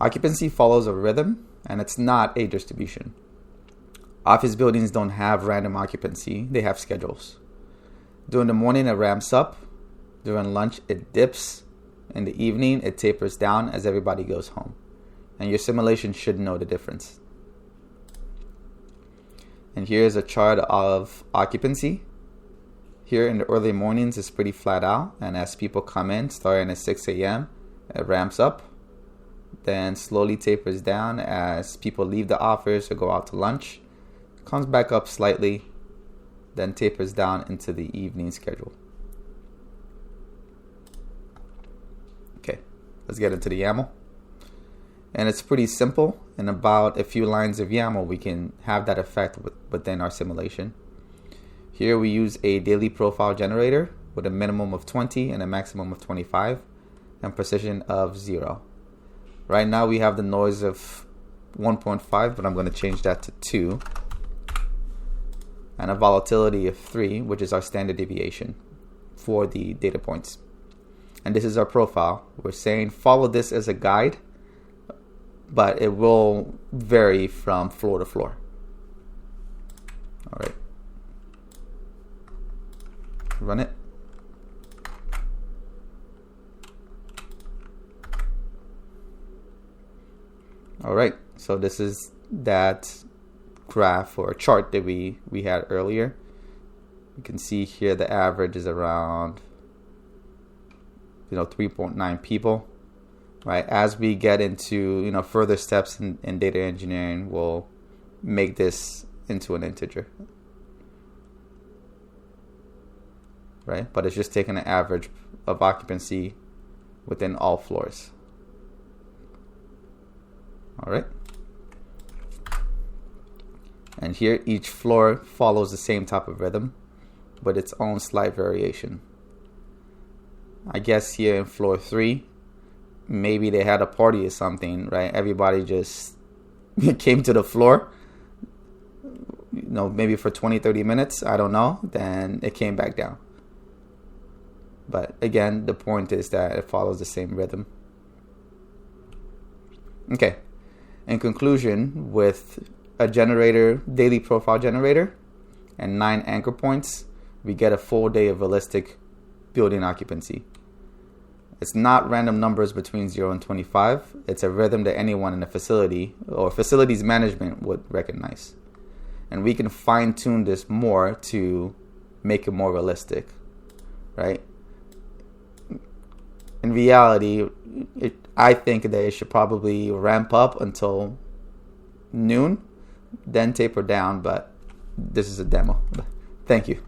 Occupancy follows a rhythm, and it's not a distribution. Office buildings don't have random occupancy, they have schedules. During the morning, it ramps up. During lunch, it dips. In the evening, it tapers down as everybody goes home. And your simulation should know the difference. And here's a chart of occupancy. Here in the early mornings, it's pretty flat out. And as people come in, starting at 6 a.m., it ramps up. Then slowly tapers down as people leave the office or go out to lunch. Comes back up slightly, then tapers down into the evening schedule. Okay, let's get into the YAML. And it's pretty simple. In about a few lines of YAML, we can have that effect within our simulation. Here we use a daily profile generator with a minimum of 20 and a maximum of 25 and precision of 0. Right now we have the noise of 1.5, but I'm going to change that to 2. And a volatility of 3, which is our standard deviation for the data points. And this is our profile. We're saying follow this as a guide, but it will vary from floor to floor. All right. Run it. All right, so this is that graph or chart that we had earlier. You can see here the average is around 3.9 people. Right, as we get into further steps in data engineering, we'll make this into an integer. Right, but it's just taking an average of occupancy within all floors. All right. And here each floor follows the same type of rhythm, but its own slight variation. I guess here in floor 3, maybe they had a party or something, right? Everybody just came to the floor, maybe for 20-30 minutes, I don't know, then it came back down. But again, the point is that it follows the same rhythm. Okay. In conclusion, with a generator, daily profile generator, and 9 anchor points, we get a full day of realistic building occupancy. It's not random numbers between 0 and 25. It's a rhythm that anyone in a facility or facilities management would recognize. And we can fine tune this more to make it more realistic, right? In reality, I think that it should probably ramp up until noon, then taper down, but this is a demo. Thank you.